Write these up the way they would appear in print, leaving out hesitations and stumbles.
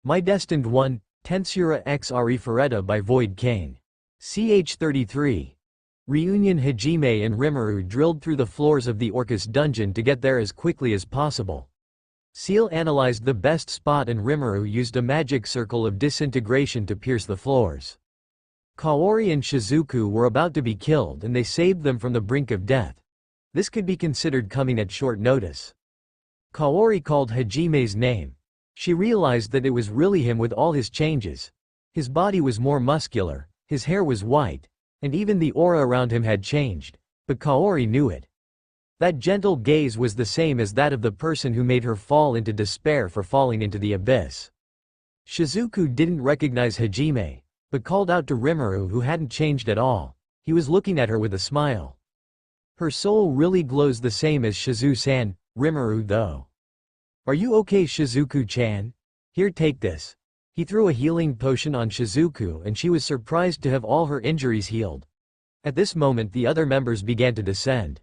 My Destined 1, Tensura x Arifureta by Void Kane. Ch33. Reunion. Hajime and Rimuru drilled through the floors of the Orcus dungeon to get there as quickly as possible. Seal analyzed the best spot and Rimuru used a magic circle of disintegration to pierce the floors. Kaori and Shizuku were about to be killed and they saved them from the brink of death. This could be considered coming at short notice. Kaori called Hajime's name. She realized that it was really him with all his changes. His body was more muscular, his hair was white, and even the aura around him had changed, but Kaori knew it. That gentle gaze was the same as that of the person who made her fall into despair for falling into the abyss. Shizuku didn't recognize Hajime, but called out to Rimuru, who hadn't changed at all. He was looking at her with a smile. Her soul really glows the same as Shizu-san, Rimuru though. Are you okay, Shizuku-chan? Here, take this. He threw a healing potion on Shizuku and she was surprised to have all her injuries healed. At this moment the other members began to descend.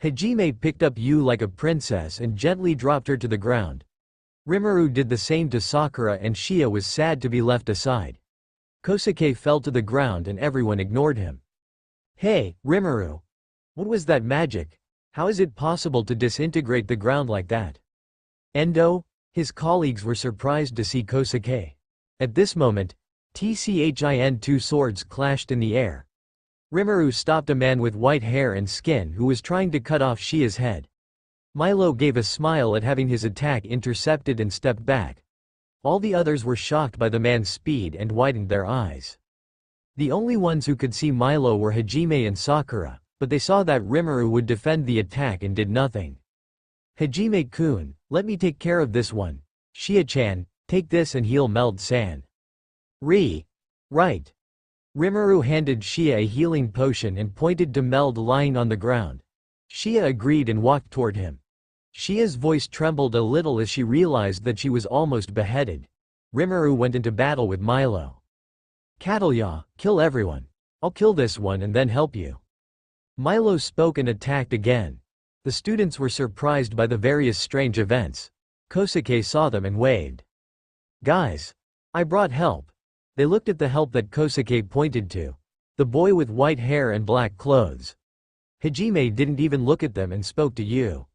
Hajime picked up Yu like a princess and gently dropped her to the ground. Rimuru did the same to Sakura and Shia was sad to be left aside. Kosuke fell to the ground and everyone ignored him. Hey, Rimuru! What was that magic? How is it possible to disintegrate the ground like that? Endo? His colleagues were surprised to see Kosuke. At this moment, two swords clashed in the air. Rimuru stopped a man with white hair and skin who was trying to cut off Shia's head. Milo gave a smile at having his attack intercepted and stepped back. All the others were shocked by the man's speed and widened their eyes. The only ones who could see Milo were Hajime and Sakura, but they saw that Rimuru would defend the attack and did nothing. Hajime-kun, let me take care of this one. Shia-chan, take this and heal Meld-san. Right. Rimuru handed Shia a healing potion and pointed to Meld lying on the ground. Shia agreed and walked toward him. Shia's voice trembled a little as she realized that she was almost beheaded. Rimuru went into battle with Milo. Catalya, kill everyone. I'll kill this one and then help you. Milo spoke and attacked again. The students were surprised by the various strange events. Kosuke saw them and waved. Guys! I brought help. They looked at the help that Kosuke pointed to. The boy with white hair and black clothes. Hajime didn't even look at them and spoke to Yu.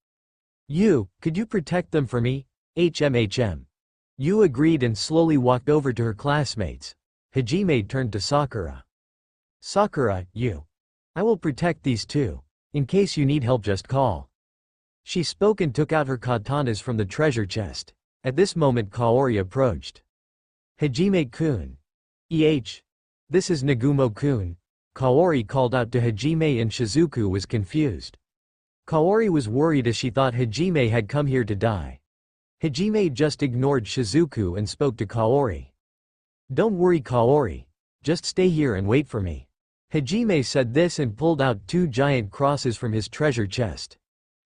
Yu, could you protect them for me? HM. Yu agreed and slowly walked over to her classmates. Hajime turned to Sakura. Sakura, Yu. I will protect these two. In case you need help, just call. She spoke and took out her katanas from the treasure chest. At this moment Kaori approached. Hajime-kun. This is Nagumo-kun. Kaori called out to Hajime and Shizuku was confused. Kaori was worried as she thought Hajime had come here to die. Hajime just ignored Shizuku and spoke to Kaori. Don't worry, Kaori. Just stay here and wait for me. Hajime said this and pulled out two giant crosses from his treasure chest.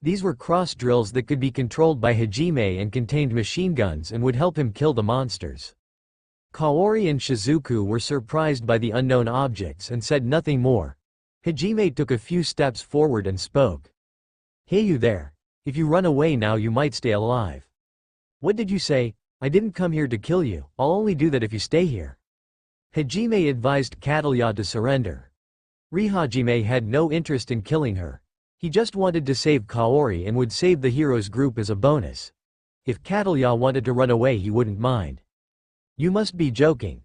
These were cross drills that could be controlled by Hajime and contained machine guns and would help him kill the monsters. Kaori and Shizuku were surprised by the unknown objects and said nothing more. Hajime took a few steps forward and spoke. Hey, you there. If you run away now you might stay alive. What did you say? I didn't come here to kill you, I'll only do that if you stay here. Hajime advised Catalya to surrender. Rihajime had no interest in killing her. He just wanted to save Kaori and would save the heroes group as a bonus. If Catalya wanted to run away he wouldn't mind. You must be joking.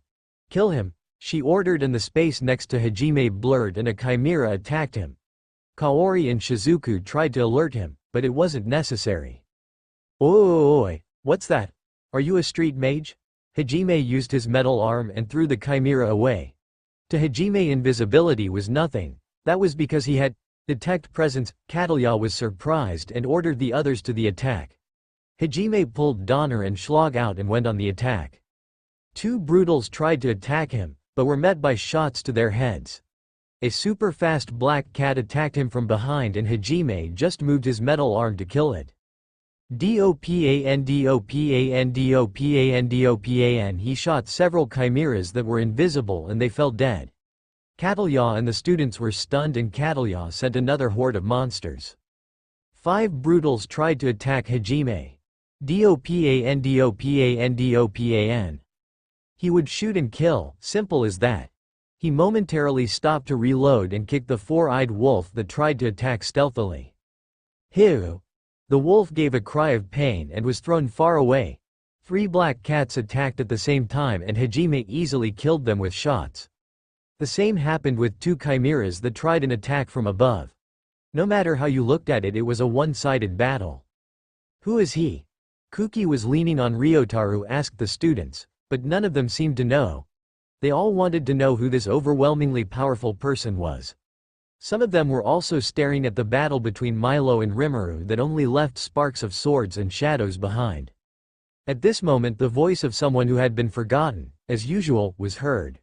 Kill him, she ordered, and the space next to Hajime blurred and a chimera attacked him. Kaori and Shizuku tried to alert him, but it wasn't necessary. Oi, what's that? Are you a street mage? Hajime used his metal arm and threw the chimera away. To Hajime invisibility was nothing. That was because he had detect presence. Catalya was surprised and ordered the others to the attack. Hajime pulled Donner and Schlag out and went on the attack. Two brutals tried to attack him, but were met by shots to their heads. A super-fast black cat attacked him from behind and Hajime just moved his metal arm to kill it. Dopan. He shot several chimeras that were invisible and they fell dead. Catalya and the students were stunned and Catalya sent another horde of monsters. 5 brutals tried to attack Hajime. Dopan. He would shoot and kill, simple as that. He momentarily stopped to reload and kicked the four-eyed wolf that tried to attack stealthily. Hiu! The wolf gave a cry of pain and was thrown far away. 3 black cats attacked at the same time and Hajime easily killed them with shots. The same happened with 2 chimeras that tried an attack from above. No matter how you looked at it, it was a one-sided battle. Who is he? Kuki was leaning on Ryotaro asked the students, but none of them seemed to know. They all wanted to know who this overwhelmingly powerful person was. Some of them were also staring at the battle between Milo and Rimuru that only left sparks of swords and shadows behind. At this moment the voice of someone who had been forgotten, as usual, was heard.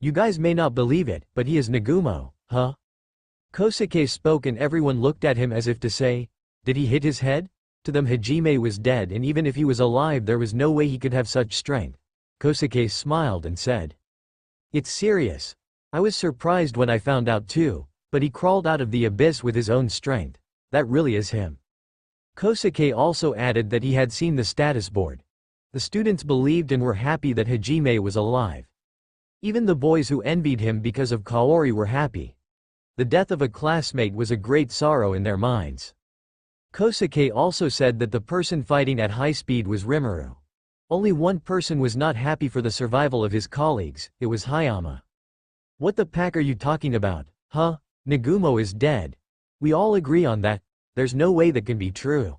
You guys may not believe it, but he is Nagumo, huh? Kosuke spoke and everyone looked at him as if to say, did he hit his head? To them Hajime was dead, and even if he was alive there was no way he could have such strength. Kosuke smiled and said, it's serious. I was surprised when I found out too, but he crawled out of the abyss with his own strength. That really is him. Kosuke also added that he had seen the status board. The students believed and were happy that Hajime was alive. Even the boys who envied him because of Kaori were happy. The death of a classmate was a great sorrow in their minds. Kosuke also said that the person fighting at high speed was Rimuru. Only one person was not happy for the survival of his colleagues, it was Hayama. What the pack are you talking about, huh? Nagumo is dead. We all agree on that, there's no way that can be true.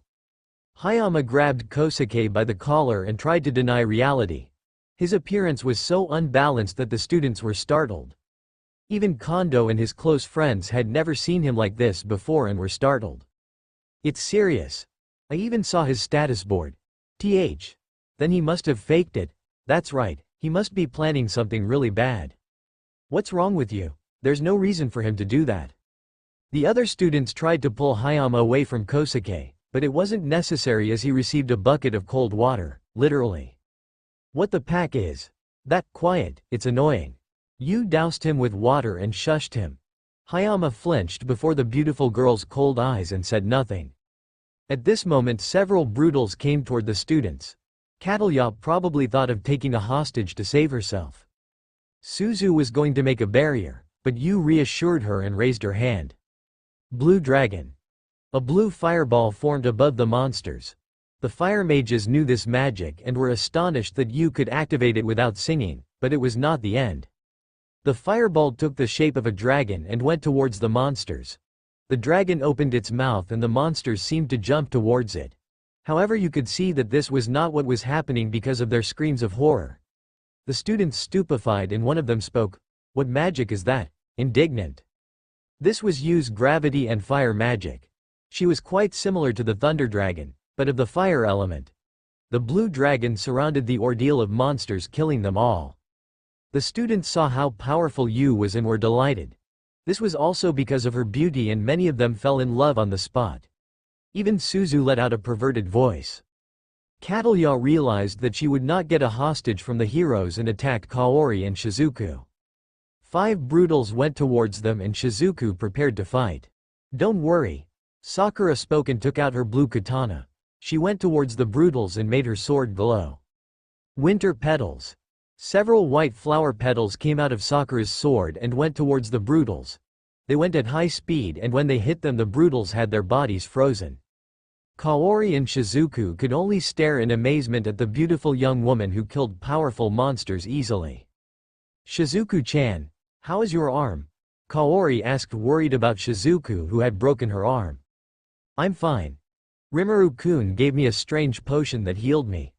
Hayama grabbed Kosuke by the collar and tried to deny reality. His appearance was so unbalanced that the students were startled. Even Kondo and his close friends had never seen him like this before and were startled. It's serious. I even saw his status board. Then he must have faked it. That's right, he must be planning something really bad. What's wrong with you? There's no reason for him to do that. The other students tried to pull Hayama away from Kosuke, but it wasn't necessary as he received a bucket of cold water, literally. What the pack is? That quiet, it's annoying. You doused him with water and shushed him. Hayama flinched before the beautiful girl's cold eyes and said nothing. At this moment several brutals came toward the students. Catalya probably thought of taking a hostage to save herself. Suzu was going to make a barrier, but Yu reassured her and raised her hand. Blue Dragon. A blue fireball formed above the monsters. The fire mages knew this magic and were astonished that Yu could activate it without singing, but it was not the end. The fireball took the shape of a dragon and went towards the monsters. The dragon opened its mouth and the monsters seemed to jump towards it. However, you could see that this was not what was happening because of their screams of horror. The students stupefied and one of them spoke, "What magic is that?" indignant. This was Yu's gravity and fire magic. She was quite similar to the thunder dragon, but of the fire element. The blue dragon surrounded the ordeal of monsters, killing them all. The students saw how powerful Yu was and were delighted. This was also because of her beauty and many of them fell in love on the spot. Even Suzu let out a perverted voice. Catalya realized that she would not get a hostage from the heroes and attacked Kaori and Shizuku. 5 brutals went towards them and Shizuku prepared to fight. Don't worry. Sakura spoke and took out her blue katana. She went towards the brutals and made her sword glow. Winter petals. Several white flower petals came out of Sakura's sword and went towards the brutals. They went at high speed and when they hit them the brutals had their bodies frozen. Kaori and Shizuku could only stare in amazement at the beautiful young woman who killed powerful monsters easily. Shizuku-chan, how is your arm? Kaori asked, worried about Shizuku who had broken her arm. I'm fine. Rimuru-kun gave me a strange potion that healed me.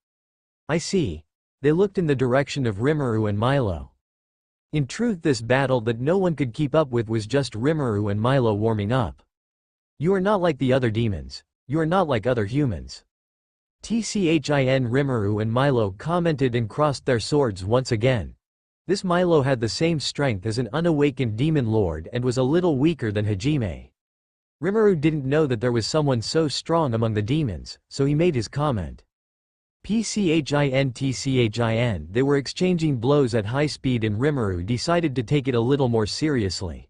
I see. They looked in the direction of Rimuru and Milo. In truth, this battle that no one could keep up with was just Rimuru and Milo warming up. You are not like the other demons. You are not like other humans. Tchin Rimuru and Milo commented and crossed their swords once again. This Milo had the same strength as an unawakened demon lord and was a little weaker than Hajime. Rimuru didn't know that there was someone so strong among the demons, so he made his comment. Tchin. They were exchanging blows at high speed and Rimuru decided to take it a little more seriously.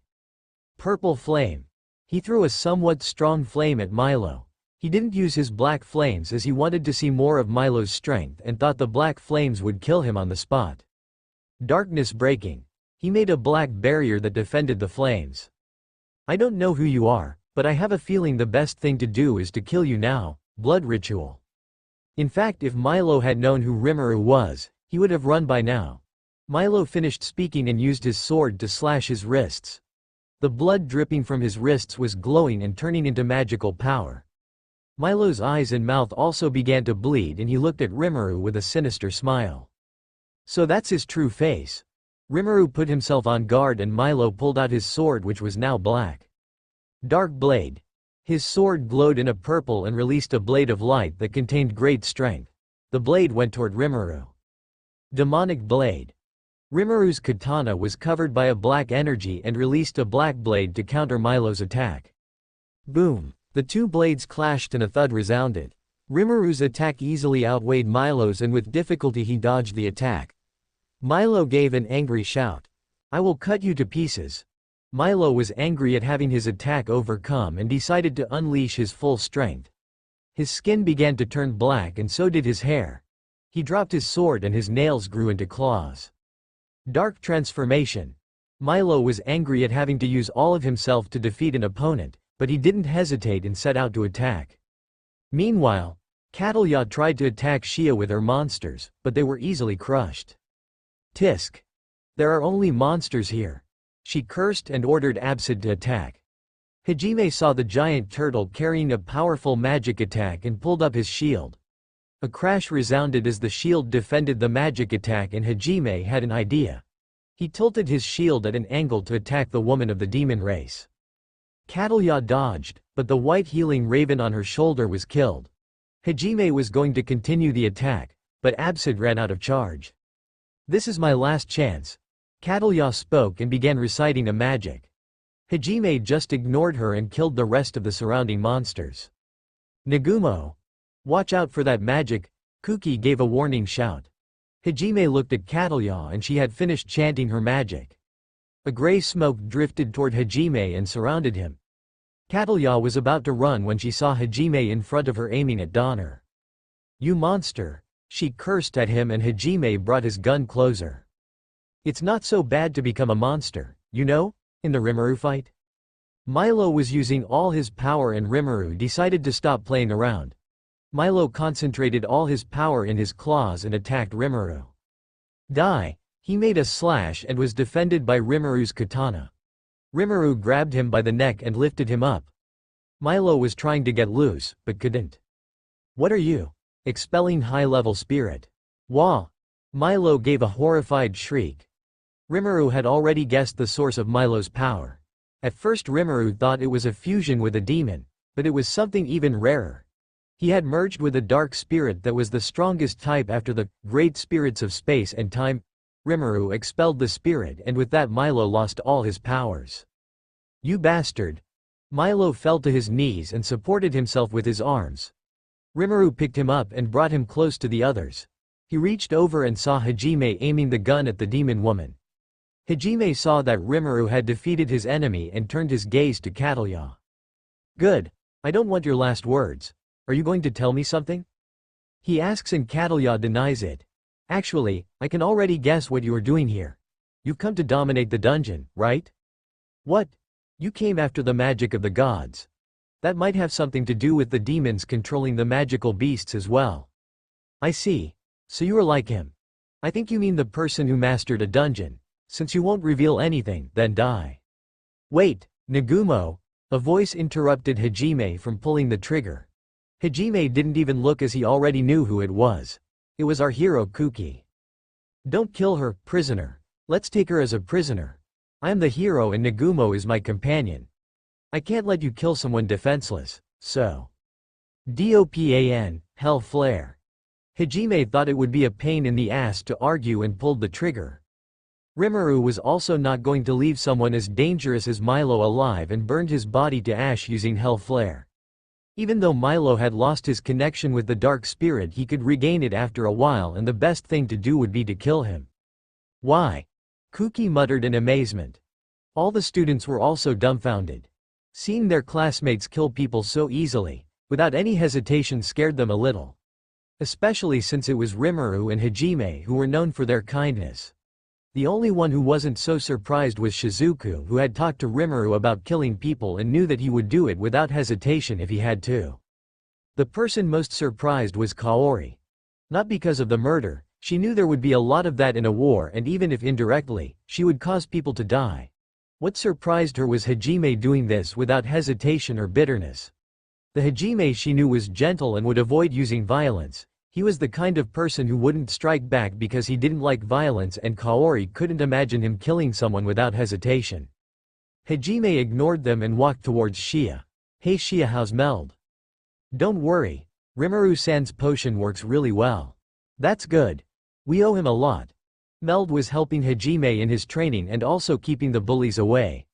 Purple flame. He threw a somewhat strong flame at Milo. He didn't use his black flames as he wanted to see more of Milo's strength and thought the black flames would kill him on the spot. Darkness breaking. He made a black barrier that defended the flames. I don't know who you are, but I have a feeling the best thing to do is to kill you now. Blood ritual. In fact, if Milo had known who Rimuru was, he would have run by now. Milo finished speaking and used his sword to slash his wrists. The blood dripping from his wrists was glowing and turning into magical power. Milo's eyes and mouth also began to bleed and he looked at Rimuru with a sinister smile. So that's his true face. Rimuru put himself on guard and Milo pulled out his sword, which was now black. Dark blade. His sword glowed in a purple and released a blade of light that contained great strength. The blade went toward Rimuru. Demonic blade. Rimuru's katana was covered by a black energy and released a black blade to counter Milo's attack. Boom. The two blades clashed and a thud resounded. Rimuru's attack easily outweighed Milo's and with difficulty he dodged the attack. Milo gave an angry shout. I will cut you to pieces. Milo was angry at having his attack overcome and decided to unleash his full strength. His skin began to turn black and so did his hair. He dropped his sword and his nails grew into claws. Dark transformation. Milo was angry at having to use all of himself to defeat an opponent, but he didn't hesitate and set out to attack. Meanwhile, Catalya tried to attack Shia with her monsters, but they were easily crushed. Tisk. There are only monsters here. She cursed and ordered Absid to attack. Hajime saw the giant turtle carrying a powerful magic attack and pulled up his shield. A crash resounded as the shield defended the magic attack and Hajime had an idea. He tilted his shield at an angle to attack the woman of the demon race. Catalya dodged, but the white healing raven on her shoulder was killed. Hajime was going to continue the attack, but Absid ran out of charge. This is my last chance. Catalya spoke and began reciting a magic. Hajime just ignored her and killed the rest of the surrounding monsters. Nagumo. Watch out for that magic, Kuki gave a warning shout. Hajime looked at Catalya and she had finished chanting her magic. A gray smoke drifted toward Hajime and surrounded him. Catalya was about to run when she saw Hajime in front of her aiming at Donner. You monster! She cursed at him and Hajime brought his gun closer. It's not so bad to become a monster, you know, in the Rimuru fight. Milo was using all his power and Rimuru decided to stop playing around. Milo concentrated all his power in his claws and attacked Rimuru. Die! He made a slash and was defended by Rimuru's katana. Rimuru grabbed him by the neck and lifted him up. Milo was trying to get loose, but couldn't. What are you? Expelling high-level spirit. Wah! Milo gave a horrified shriek. Rimuru had already guessed the source of Milo's power. At first Rimuru thought it was a fusion with a demon, but it was something even rarer. He had merged with a dark spirit that was the strongest type after the great spirits of space and time. Rimuru expelled the spirit and with that Milo lost all his powers. You bastard! Milo fell to his knees and supported himself with his arms. Rimuru picked him up and brought him close to the others. He reached over and saw Hajime aiming the gun at the demon woman. Hajime saw that Rimuru had defeated his enemy and turned his gaze to Catalya. Good. I don't want your last words. Are you going to tell me something? He asks and Catalya denies it. Actually, I can already guess what you are doing here. You've come to dominate the dungeon, right? What? You came after the magic of the gods. That might have something to do with the demons controlling the magical beasts as well. I see. So you are like him. I think you mean the person who mastered a dungeon. Since you won't reveal anything, then die. Wait, Nagumo. A voice interrupted Hajime from pulling the trigger. Hajime didn't even look as he already knew who it was. It was our hero Kuki. Don't kill her, prisoner. Let's take her as a prisoner. I am the hero and Nagumo is my companion. I can't let you kill someone defenseless, so. Dopan, hell flare. Hajime thought it would be a pain in the ass to argue and pulled the trigger. Rimuru was also not going to leave someone as dangerous as Milo alive and burned his body to ash using hell flare. Even though Milo had lost his connection with the dark spirit, he could regain it after a while and the best thing to do would be to kill him. Why? Kuki muttered in amazement. All the students were also dumbfounded. Seeing their classmates kill people so easily, without any hesitation scared them a little. Especially since it was Rimuru and Hajime who were known for their kindness. The only one who wasn't so surprised was Shizuku, who had talked to Rimuru about killing people and knew that he would do it without hesitation if he had to. The person most surprised was Kaori. Not because of the murder, she knew there would be a lot of that in a war, and even if indirectly, she would cause people to die. What surprised her was Hajime doing this without hesitation or bitterness. The Hajime she knew was gentle and would avoid using violence. He was the kind of person who wouldn't strike back because he didn't like violence, and Kaori couldn't imagine him killing someone without hesitation. Hajime ignored them and walked towards Shia. "Hey Shia, how's Meld?" "Don't worry. Rimuru-san's potion works really well." "That's good. We owe him a lot." Meld was helping Hajime in his training and also keeping the bullies away.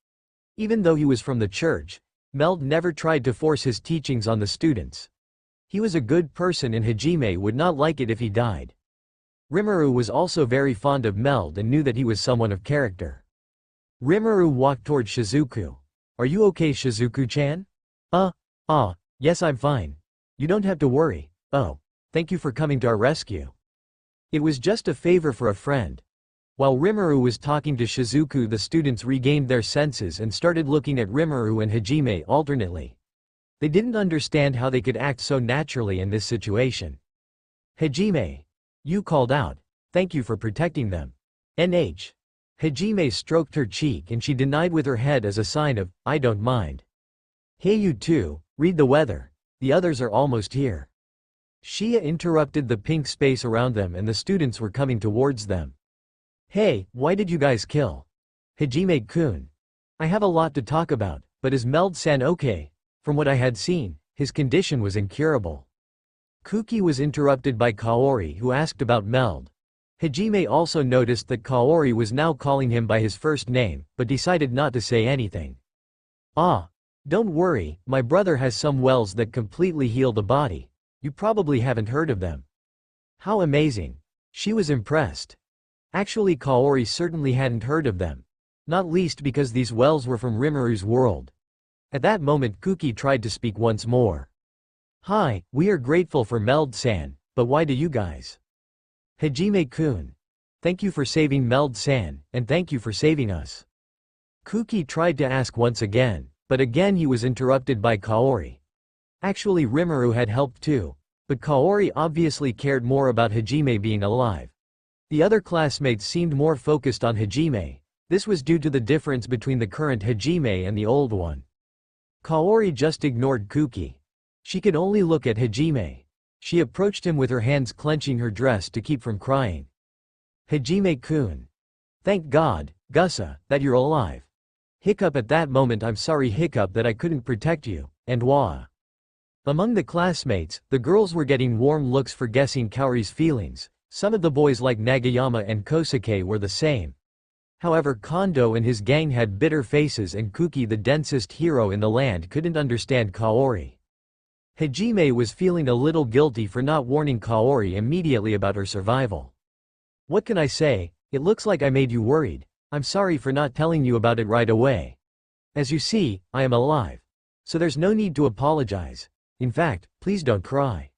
Even though he was from the church, Meld never tried to force his teachings on the students. He was a good person and Hajime would not like it if he died. Rimuru was also very fond of Meld and knew that he was someone of character. Rimuru walked toward Shizuku. "Are you okay, Shizuku-chan?" Yes, I'm fine. You don't have to worry." "Oh, thank you for coming to our rescue." It was just a favor for a friend. While Rimuru was talking to Shizuku, the students regained their senses and started looking at Rimuru and Hajime alternately. They didn't understand how they could act so naturally in this situation. "Hajime. You called out. Thank you for protecting them." "NH." Hajime stroked her cheek and she denied with her head as a sign of, "I don't mind." "Hey you two, read the weather. The others are almost here." Shia interrupted the pink space around them and the students were coming towards them. "Hey, why did you guys kill Hajime-kun? I have a lot to talk about, but is Meld-san okay?" From what I had seen, his condition was incurable. Kuki was interrupted by Kaori, who asked about Meld. Hajime also noticed that Kaori was now calling him by his first name, but decided not to say anything. Don't worry, my brother has some wells that completely heal the body. You probably haven't heard of them." "How amazing." She was impressed. Actually, Kaori certainly hadn't heard of them. Not least because these wells were from Rimuru's world. At that moment Kuki tried to speak once more. "Hi, we are grateful for Meld-san, but why do you guys?" "Hajime-kun. Thank you for saving Meld-san, and thank you for saving us." Kuki tried to ask once again, but again he was interrupted by Kaori. Actually Rimuru had helped too, but Kaori obviously cared more about Hajime being alive. The other classmates seemed more focused on Hajime. This was due to the difference between the current Hajime and the old one. Kaori just ignored Kuki. She could only look at Hajime. She approached him with her hands clenching her dress to keep from crying. "Hajime-kun. Thank God, Gusa, that you're alive. Hiccup at that moment, I'm sorry Hiccup that I couldn't protect you, and wah." Among the classmates, the girls were getting warm looks for guessing Kaori's feelings. Some of the boys like Nagayama and Kosuke were the same. However, Kondo and his gang had bitter faces and Kuki, the densest hero in the land, couldn't understand Kaori. Hajime was feeling a little guilty for not warning Kaori immediately about her survival. "What can I say? It looks like I made you worried. I'm sorry for not telling you about it right away. As you see, I am alive. So there's no need to apologize. In fact, please don't cry."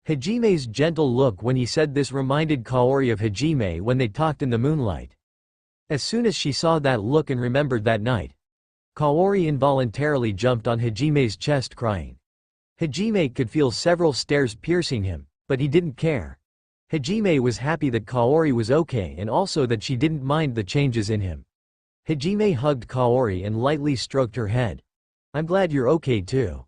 Hajime's gentle look when he said this reminded Kaori of Hajime when they talked in the moonlight. As soon as she saw that look and remembered that night, Kaori involuntarily jumped on Hajime's chest crying. Hajime could feel several stares piercing him, but he didn't care. Hajime was happy that Kaori was okay and also that she didn't mind the changes in him. Hajime hugged Kaori and lightly stroked her head. "I'm glad you're okay too."